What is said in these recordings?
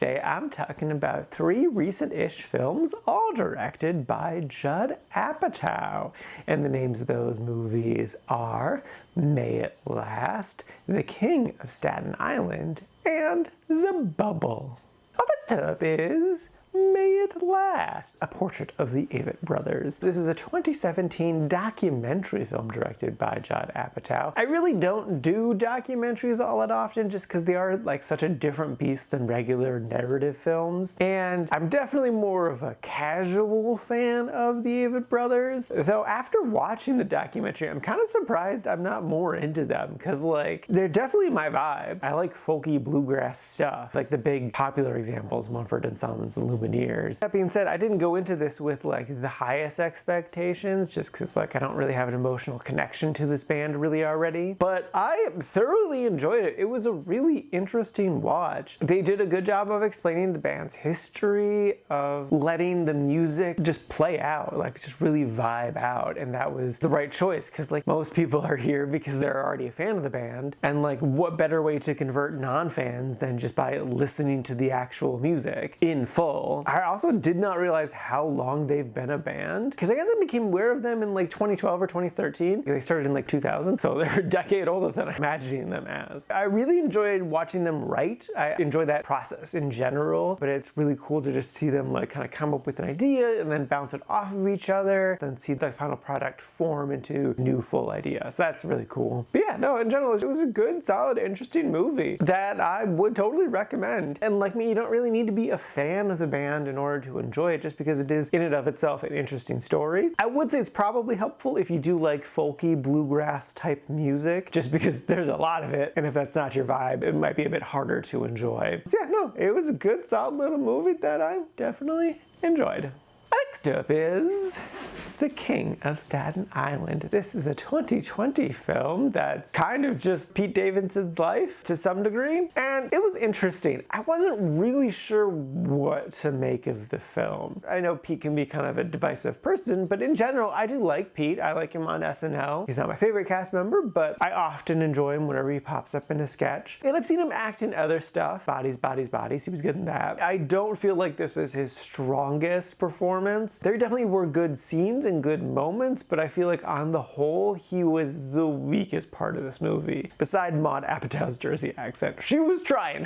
today I'm talking about 3 recent-ish films, all directed by Judd Apatow. And the names of those movies are May It Last, The King of Staten Island, and The Bubble. First up is May It Last, a portrait of the Avett brothers. This is a 2017 documentary film directed by Judd Apatow. I really don't do documentaries all that often just because they are like such a different beast than regular narrative films. And I'm definitely more of a casual fan of the Avett brothers. Though after watching the documentary, I'm kind of surprised I'm not more into them because like they're definitely my vibe. I like folky bluegrass stuff, like the big popular examples, Mumford and Sons, Lumineers. That being said, I didn't go into this with like the highest expectations just because like I don't really have an emotional connection to this band really already, but I thoroughly enjoyed it. It was a really interesting watch. They did a good job of explaining the band's history, of letting the music just play out, like just really vibe out, and that was the right choice because like most people are here because they're already a fan of the band, and like what better way to convert non-fans than just by listening to the actual music in full. I also did not realize how long they've been a band, because I guess I became aware of them in like 2012 or 2013. They started in like 2000, so they're a decade older than I'm imagining them as. I really enjoyed watching them write. I enjoy that process in general, but it's really cool to just see them like kind of come up with an idea and then bounce it off of each other, then see the final product form into new full ideas. So that's really cool. But yeah, no, in general, it was a good, solid, interesting movie that I would totally recommend. And like me, you don't really need to be a fan of the band in order to enjoy it just because it is in and of itself an interesting story. I would say it's probably helpful if you do like folky bluegrass type music, just because there's a lot of it, and if that's not your vibe, it might be a bit harder to enjoy. So yeah, no, it was a good, solid little movie that I definitely enjoyed. Next up is The King of Staten Island. This is a 2020 film that's kind of just Pete Davidson's life to some degree, and it was interesting. I wasn't really sure what to make of the film. I know Pete can be kind of a divisive person, but in general, I do like Pete. I like him on SNL. He's not my favorite cast member, but I often enjoy him whenever he pops up in a sketch. And I've seen him act in other stuff. Bodies, Bodies, Bodies. He was good in that. I don't feel like this was his strongest performance. There definitely were good scenes and good moments, but I feel like on the whole, he was the weakest part of this movie. Beside Judd Apatow's Jersey accent. She was trying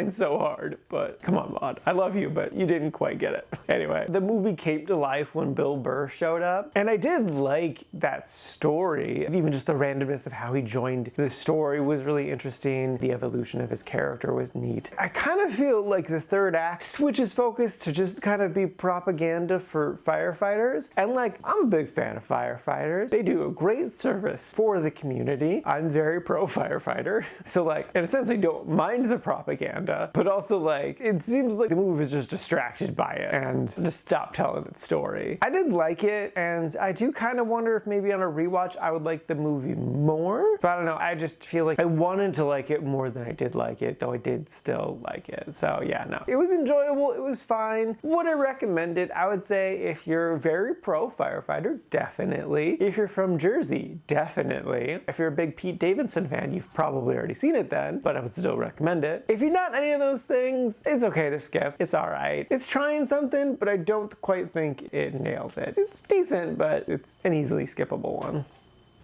so hard, but come on, Maud, I love you, but you didn't quite get it. Anyway, the movie came to life when Bill Burr showed up, and I did like that story. Even just the randomness of how he joined the story was really interesting. The evolution of his character was neat. I kind of feel like the third act switches focus to just kind of be propaganda for firefighters, and like I'm a big fan of firefighters. They do a great service for the community. I'm very pro firefighter, so like in a sense I don't mind the propaganda, but also like it seems like the movie was just distracted by it and just stopped telling its story. I did like it, and I do kind of wonder if maybe on a rewatch I would like the movie more, but I don't know, I just feel like I wanted to like it more than I did like it, though I did still like it. So yeah, no, it was enjoyable, it was fine. Would I recommend it? I would say if you're very pro firefighter, definitely. If you're from Jersey, definitely. If you're a big Pete Davidson fan, you've probably already seen it then, but I would still recommend it. If you're not any of those things, it's okay to skip. It's alright. It's trying something, but I don't quite think it nails it. It's decent, but it's an easily skippable one.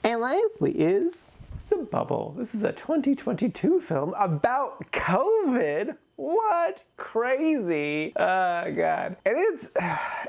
And lastly is The Bubble. This is a 2022 film about COVID. What? Crazy. Oh god. And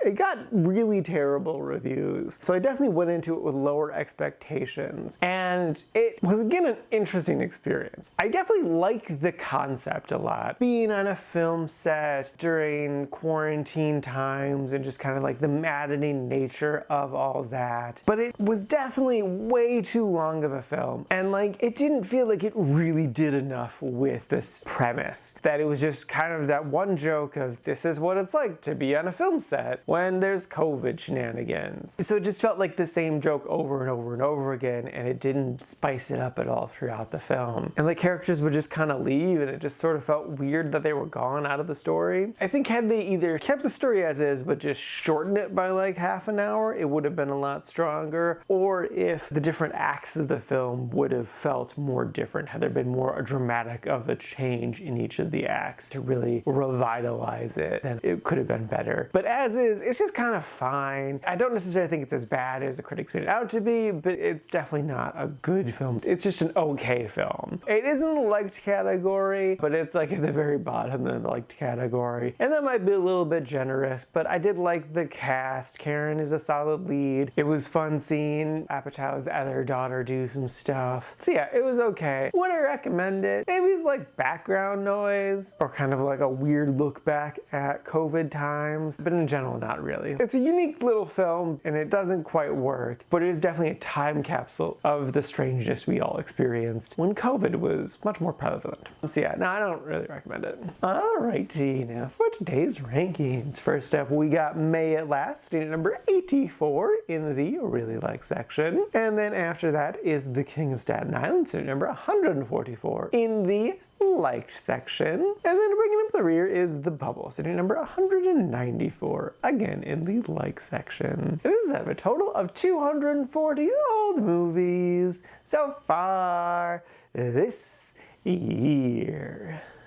it got really terrible reviews. So I definitely went into it with lower expectations. And it was again an interesting experience. I definitely like the concept a lot. Being on a film set during quarantine times and just kind of like the maddening nature of all that. But it was definitely way too long of a film. And like it didn't feel like it really did enough with this premise. That it was just kind of that one joke of this is what it's like to be on a film set when there's COVID shenanigans. So it just felt like the same joke over and over and over again, and it didn't spice it up at all throughout the film. And the characters would just kind of leave, and it just sort of felt weird that they were gone out of the story. I think had they either kept the story as is but just shortened it by like half an hour, it would have been a lot stronger. Or if the different acts of the film would have felt more different, had there been more dramatic of a change in each of the acts. flashbacks to really revitalize it, then it could have been better. But as is, it's just kind of fine. I don't necessarily think it's as bad as the critics made it out to be, but it's definitely not a good film. It's just an okay film. It is in the liked category, but it's like at the very bottom of the liked category. And that might be a little bit generous, but I did like the cast. Karen is a solid lead. It was fun seeing Apatow's other daughter do some stuff. So yeah, it was okay. Would I recommend it? Maybe it's like background noise or kind of like a weird look back at COVID times, but in general, not really. It's a unique little film and it doesn't quite work, but it is definitely a time capsule of the strangeness we all experienced when COVID was much more prevalent. So yeah, no, I don't really recommend it. Alrighty, now for today's rankings. First up, we got May It Last, at number 84 in the really like section. And then after that is The King of Staten Island, so number 144 in the liked section. And then bringing up the rear is The Bubble, sitting at number 194, again in the like section. And this is out of a total of 240 old movies so far this year.